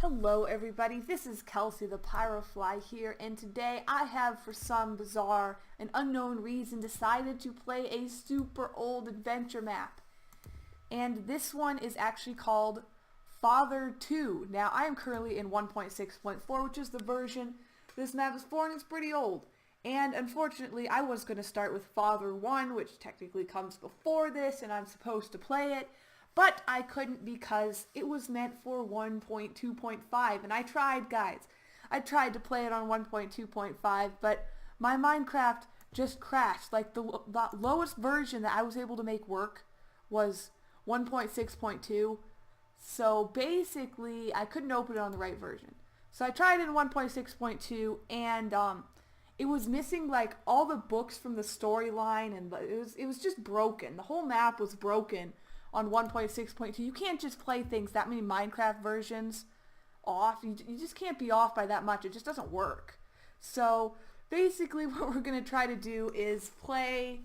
Hello everybody, this is KelsiThePyrofly here, and today I have, for some bizarre and unknown reason, decided to play a super old adventure map. And this one is actually called Father 2. Now, I am currently in 1.6.4, which is the version this map is for, and it's pretty old. And unfortunately, I was going to start with Father 1, which technically comes before this, and I'm supposed to play it. But I couldn't because it was meant for 1.2.5, and I tried, guys. I tried to play it on 1.2.5, but my Minecraft just crashed. Like, the lowest version that I was able to make work was 1.6.2, so basically I couldn't open it on the right version. So I tried it in 1.6.2, and it was missing, like, all the books from the storyline, and it was just broken. The whole map was broken on 1.6.2. You can't just play things that many Minecraft versions off. You just can't be off by that much. It just doesn't work. So basically what we're going to try to do is play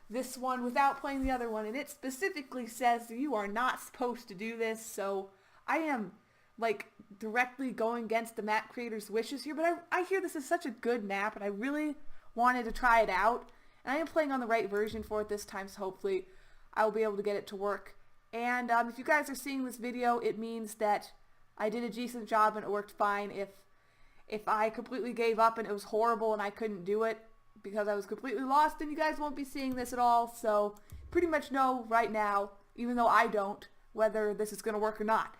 this one without playing the other one, and it specifically says that you are not supposed to do this, so I am like directly going against the map creator's wishes here, but I hear this is such a good map and I really wanted to try it out, and I am playing on the right version for it this time, so hopefully I will be able to get it to work. And if you guys are seeing this video, it means that I did a decent job and it worked fine. If I completely gave up and it was horrible and I couldn't do it because I was completely lost, then you guys won't be seeing this at all. So pretty much know right now, even though I don't, whether this is going to work or not.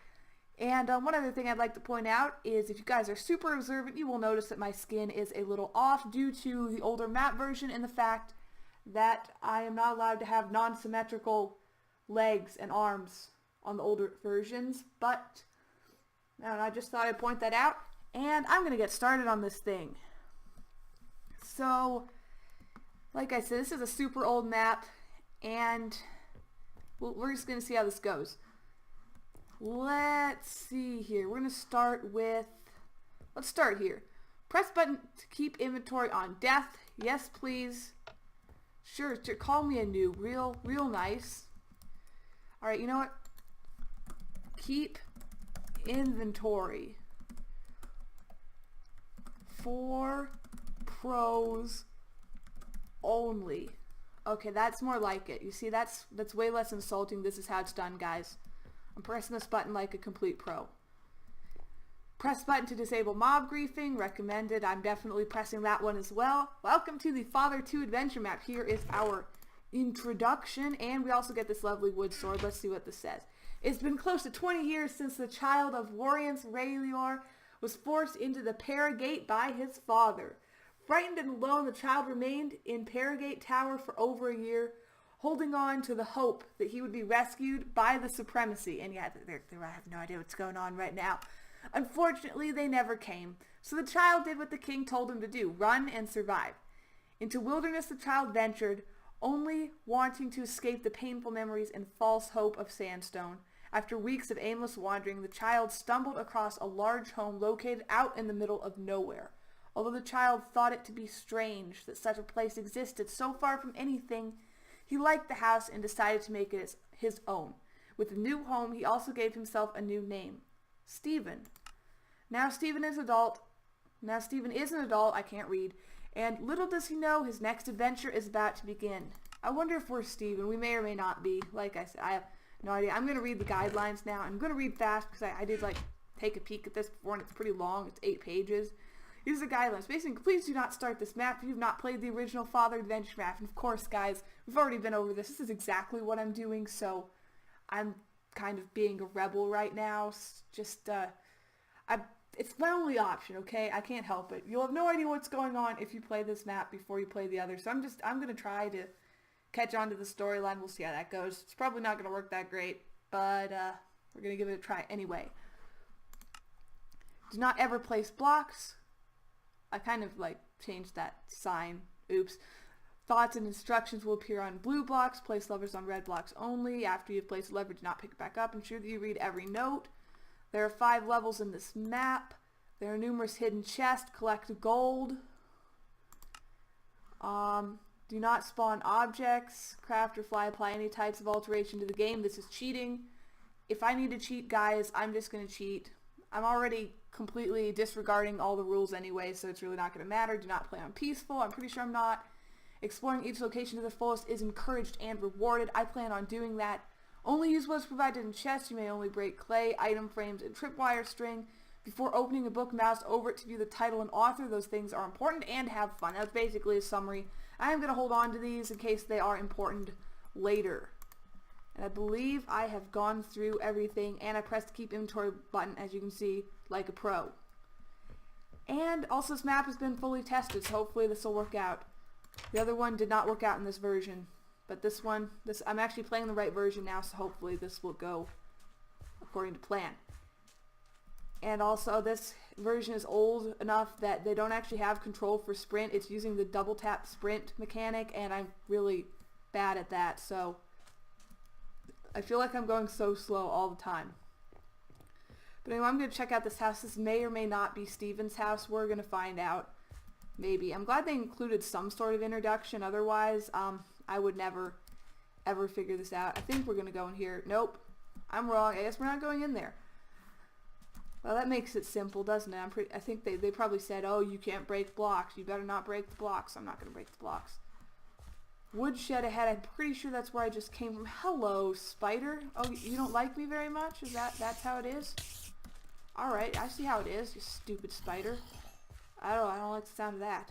And one other thing I'd like to point out is if you guys are super observant, you will notice that my skin is a little off due to the older map version and the fact that I am not allowed to have non-symmetrical legs and arms on the older versions, but I just thought I'd point that out, and I'm going to get started on this thing. So, like I said, this is a super old map, and we're just going to see how this goes. Let's see here. We're going to start with, let's start here. Press button to keep inventory on death. Yes, please. Sure, call me a noob. Real nice. Alright, you know what? Keep inventory for pros only. Okay, that's more like it. You see, that's way less insulting. This is how it's done, guys. I'm pressing this button like a complete pro. Press button to disable mob griefing. Recommended. I'm definitely pressing that one as well. Welcome to the Father 2 adventure map. Here is our introduction, and we also get this lovely wood sword. Let's see what this says. It's been close to 20 years since the child of Warriance Raelior was forced into the Paragate by his father. Frightened and alone, the child remained in Paragate Tower for over a year, holding on to the hope that he would be rescued by the Supremacy. And yeah, I have no idea what's going on right now. Unfortunately, they never came, so the child did what the king told him to do, run and survive. Into wilderness the child ventured, only wanting to escape the painful memories and false hope of Sandstone. After weeks of aimless wandering, the child stumbled across a large home located out in the middle of nowhere. Although the child thought it to be strange that such a place existed so far from anything, he liked the house and decided to make it his own. With the new home, he also gave himself a new name, Stephen. Now Stephen is an adult, I can't read, and little does he know his next adventure is about to begin. I wonder if we're Stephen. We may or may not be. Like I said, I have no idea. I'm going to read the guidelines now. I'm going to read fast because I did like take a peek at this before, and it's pretty long. It's 8 pages. These are the guidelines. Basically, please do not start this map if you've not played the original Father adventure map. And of course, guys, we've already been over this. This is exactly what I'm doing, so I'm kind of being a rebel right now. It's my only option, okay? I can't help it. You'll have no idea what's going on if you play this map before you play the other. So I'm going to try to catch on to the storyline. We'll see how that goes. It's probably not going to work that great, but we're going to give it a try anyway. Do not ever place blocks. I kind of like changed that sign. Oops. Thoughts and instructions will appear on blue blocks. Place levers on red blocks only. After you've placed a lever, do not pick it back up. Ensure that you read every note. There are 5 levels in this map. There are numerous hidden chests. Collect gold. Do not spawn objects. Craft or fly apply any types of alteration to the game. This is cheating. If I need to cheat, guys, I'm just going to cheat. I'm already completely disregarding all the rules anyway, so it's really not going to matter. Do not play on peaceful. I'm pretty sure I'm not. Exploring each location to the fullest is encouraged and rewarded. I plan on doing that. Only use what's provided in chests. You may only break clay, item frames, and tripwire string. Before opening a book, mouse over it to view the title and author. Those things are important, and have fun. That's basically a summary. I am going to hold on to these in case they are important later. And I believe I have gone through everything, and I pressed the keep inventory button, as you can see, like a pro. And also this map has been fully tested, so hopefully this will work out. The other one did not work out in this version, but this one, I'm actually playing the right version now, so hopefully this will go according to plan. And also this version is old enough that they don't actually have control for sprint. It's using the double tap sprint mechanic, and I'm really bad at that, so I feel like I'm going so slow all the time. But anyway, I'm going to check out this house. This may or may not be Steven's house. We're going to find out. Maybe. I'm glad they included some sort of introduction. Otherwise, I would never, ever figure this out. I think we're going to go in here. Nope. I'm wrong. I guess we're not going in there. Well, that makes it simple, doesn't it? I think they probably said, oh, you can't break blocks. You better not break the blocks. I'm not going to break the blocks. Woodshed ahead. I'm pretty sure that's where I just came from. Hello, spider. Oh, you don't like me very much? That's how it is? Alright, I see how it is, you stupid spider. I don't like the sound of that.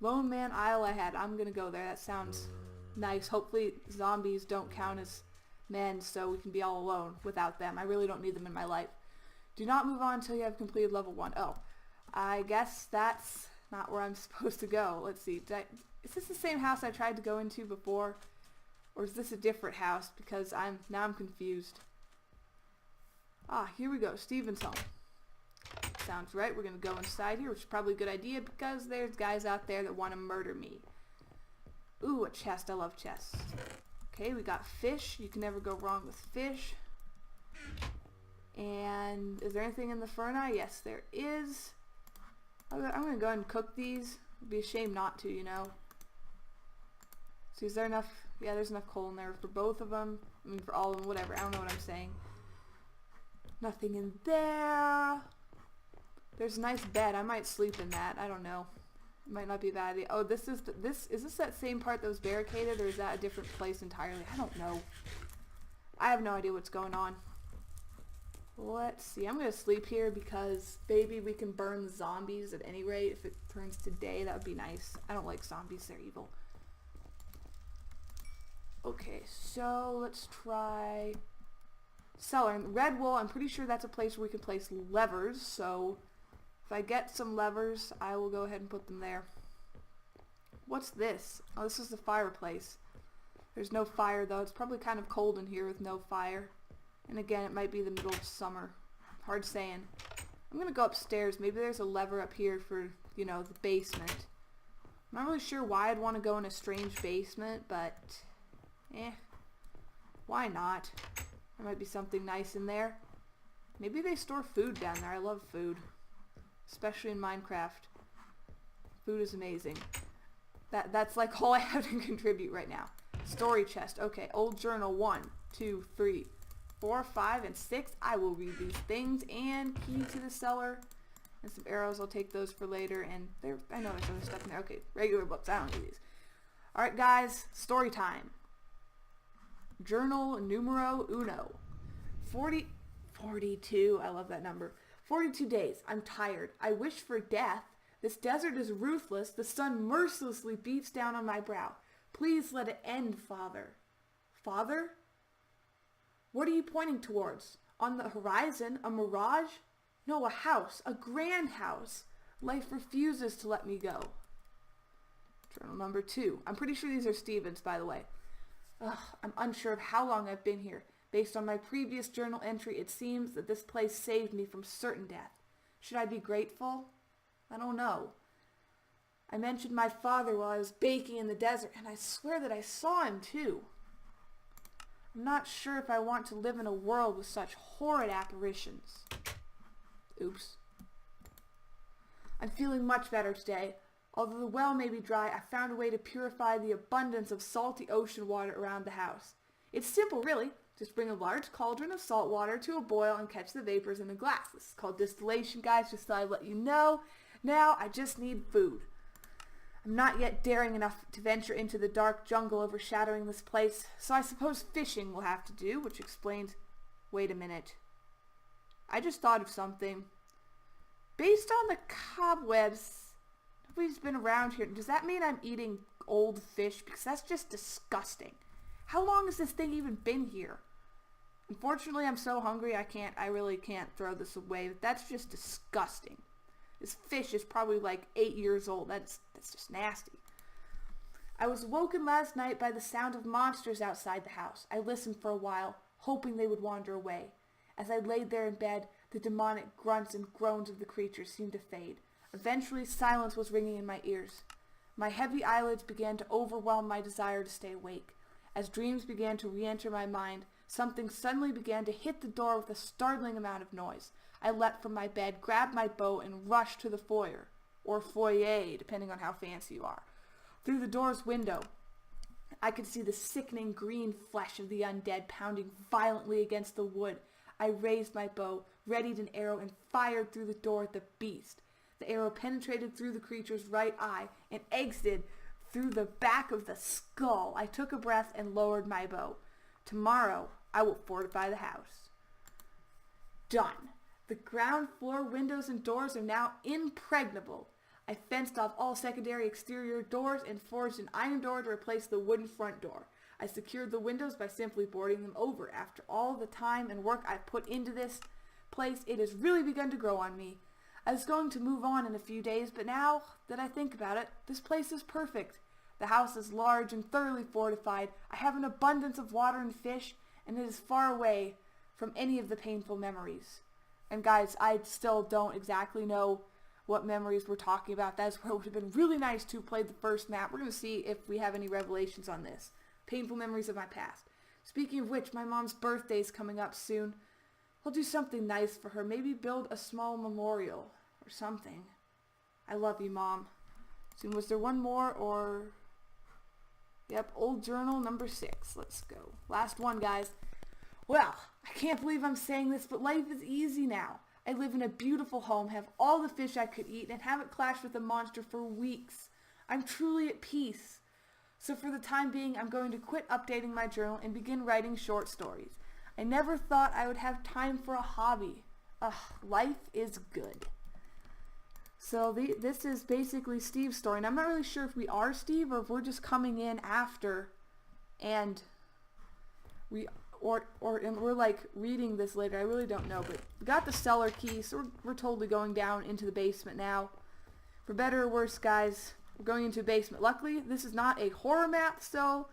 Lone Man Isle ahead. I'm gonna go there. That sounds nice. Hopefully zombies don't count as men, so we can be all alone without them. I really don't need them in my life. Do not move on until you have completed level 1. Oh, I guess that's not where I'm supposed to go. Let's see. Is this the same house I tried to go into before? Or is this a different house? Because now I'm confused. Ah, here we go. Steven's home. Sounds right. We're going to go inside here, which is probably a good idea because there's guys out there that want to murder me. Ooh, a chest. I love chests. Okay, we got fish. You can never go wrong with fish. And is there anything in the furnace? Yes, there is. I'm going to go ahead and cook these. It'd be a shame not to, you know. So is there enough? Yeah, there's enough coal in there for both of them. I mean, for all of them, whatever. I don't know what I'm saying. Nothing in there. There's a nice bed. I might sleep in that. I don't know. It might not be a bad idea. Oh, is this that same part that was barricaded, or is that a different place entirely? I don't know. I have no idea what's going on. Let's see. I'm going to sleep here because maybe we can burn the zombies at any rate. If it turns to day, that would be nice. I don't like zombies. They're evil. Okay, so let's try cellar. Red wool, I'm pretty sure that's a place where we can place levers, so if I get some levers, I will go ahead and put them there. What's this? Oh, this is the fireplace. There's no fire, though. It's probably kind of cold in here with no fire. And again, it might be the middle of summer. Hard saying. I'm going to go upstairs. Maybe there's a lever up here for, you know, the basement. I'm not really sure why I'd want to go in a strange basement, but why not? There might be something nice in there. Maybe they store food down there. I love food. Especially in Minecraft. Food is amazing. That's like all I have to contribute right now. Story chest. Okay, old journal 1, 2, 3, 4, 5, and 6. I will read these things. And key to the cellar. And some arrows. I'll take those for later. And I know there's other stuff in there. Okay, regular books. I don't need these. Alright guys, story time. Journal numero uno. 42. I love that number. 42 days. I'm tired. I wish for death. This desert is ruthless. The sun mercilessly beats down on my brow. Please let it end, Father. Father? What are you pointing towards? On the horizon? A mirage? No, a house. A grand house. Life refuses to let me go. Journal number 2. I'm pretty sure these are Steven's, by the way. Ugh, I'm unsure of how long I've been here. Based on my previous journal entry, it seems that this place saved me from certain death. Should I be grateful? I don't know. I mentioned my father while I was baking in the desert, and I swear that I saw him too. I'm not sure if I want to live in a world with such horrid apparitions. Oops. I'm feeling much better today. Although the well may be dry, I found a way to purify the abundance of salty ocean water around the house. It's simple, really. Just bring a large cauldron of salt water to a boil and catch the vapors in a glass. This is called distillation, guys, just thought I'd let you know. Now, I just need food. I'm not yet daring enough to venture into the dark jungle overshadowing this place, so I suppose fishing will have to do, which explains... Wait a minute. I just thought of something. Based on the cobwebs, nobody's been around here. Does that mean I'm eating old fish? Because that's just disgusting. How long has this thing even been here? Unfortunately, I'm so hungry I really can't throw this away. But that's just disgusting. This fish is probably like 8 years old. That's just nasty. I was woken last night by the sound of monsters outside the house. I listened for a while, hoping they would wander away. As I laid there in bed, the demonic grunts and groans of the creatures seemed to fade. Eventually, silence was ringing in my ears. My heavy eyelids began to overwhelm my desire to stay awake. As dreams began to re-enter my mind, something suddenly began to hit the door with a startling amount of noise. I leapt from my bed, grabbed my bow, and rushed to the foyer, or foyer, depending on how fancy you are. Through the door's window, I could see the sickening green flesh of the undead pounding violently against the wood. I raised my bow, readied an arrow, and fired through the door at the beast. The arrow penetrated through the creature's right eye and exited through the back of the skull. I took a breath and lowered my bow. Tomorrow, I will fortify the house. Done. The ground floor windows and doors are now impregnable. I fenced off all secondary exterior doors and forged an iron door to replace the wooden front door. I secured the windows by simply boarding them over. After all the time and work I put into this place, it has really begun to grow on me. I was going to move on in a few days, but now that I think about it, this place is perfect. The house is large and thoroughly fortified. I have an abundance of water and fish, and it is far away from any of the painful memories. And guys, I still don't exactly know what memories we're talking about. That's where it would have been really nice to play the first map. We're going to see if we have any revelations on this. Painful memories of my past. Speaking of which, my mom's birthday is coming up soon. I'll do something nice for her. Maybe build a small memorial or something. I love you, Mom. So was there one more or... Yep, old journal number 6. Let's go. Last one, guys. Well, I can't believe I'm saying this, but life is easy now. I live in a beautiful home, have all the fish I could eat, and haven't clashed with a monster for weeks. I'm truly at peace. So for the time being, I'm going to quit updating my journal and begin writing short stories. I never thought I would have time for a hobby. Ugh, life is good. So this is basically Steve's story, and I'm not really sure if we are Steve or if we're just coming in after, and we're like reading this later. I really don't know, but we got the cellar key, so we're totally going down into the basement now. For better or worse, guys, we're going into a basement. Luckily, this is not a horror map, so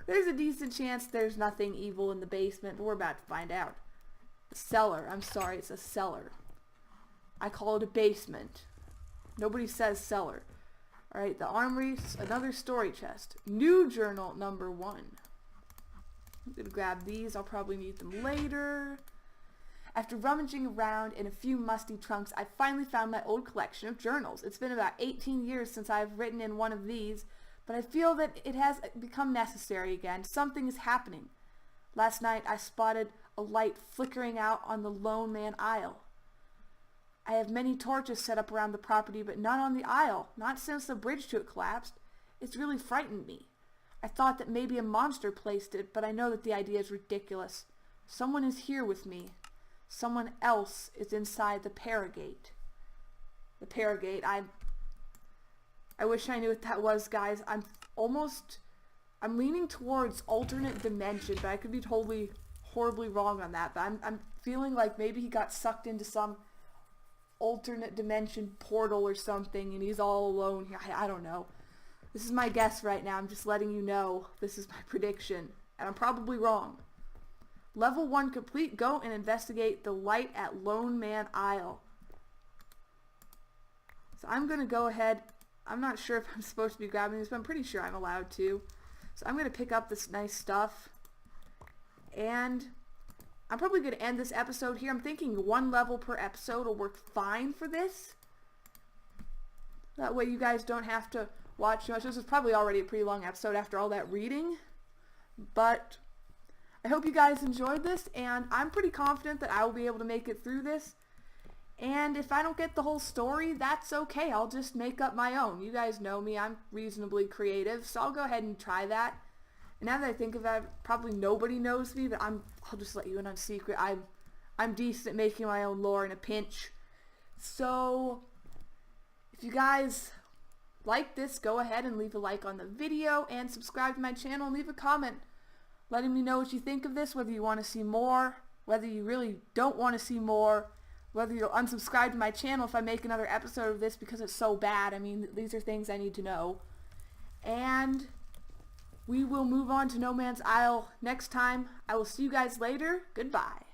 there's a decent chance there's nothing evil in the basement, but we're about to find out. The cellar. I'm sorry, it's a cellar. I call it a basement. Nobody says cellar. Alright, the armory, another story chest. New journal number 1. I'm going to grab these. I'll probably need them later. After rummaging around in a few musty trunks, I finally found my old collection of journals. It's been about 18 years since I've written in one of these, but I feel that it has become necessary again. Something is happening. Last night I spotted a light flickering out on the Lone Man Isle. I have many torches set up around the property, but none on the isle, not since the bridge to it collapsed. It's really frightened me. I thought that maybe a monster placed it, but I know that the idea is ridiculous. Someone is here with me. Someone else is inside the Paragate. The Paragate, I wish I knew what that was, guys. I'm leaning towards alternate dimension, but I could be totally horribly wrong on that. But I'm feeling like maybe he got sucked into some alternate dimension portal or something, and he's all alone here. I don't know. This is my guess right now. I'm just letting you know. This is my prediction, and I'm probably wrong. Level 1 complete. Go and investigate the light at Lone Man Isle. So I'm going to go ahead. I'm not sure if I'm supposed to be grabbing this, but I'm pretty sure I'm allowed to. So I'm going to pick up this nice stuff. And I'm probably going to end this episode here. I'm thinking 1 level per episode will work fine for this. That way you guys don't have to watch too much. This is probably already a pretty long episode after all that reading. But I hope you guys enjoyed this, and I'm pretty confident that I will be able to make it through this. And if I don't get the whole story, that's okay. I'll just make up my own. You guys know me. I'm reasonably creative, so I'll go ahead and try that. And now that I think of it, probably nobody knows me, but I'll just let you in on a secret. I'm decent at making my own lore in a pinch. So, if you guys like this, go ahead and leave a like on the video and subscribe to my channel and leave a comment letting me know what you think of this, whether you want to see more, whether you really don't want to see more, whether you'll unsubscribe to my channel if I make another episode of this because it's so bad. I mean, these are things I need to know. And we will move on to No Man's Isle next time. I will see you guys later. Goodbye.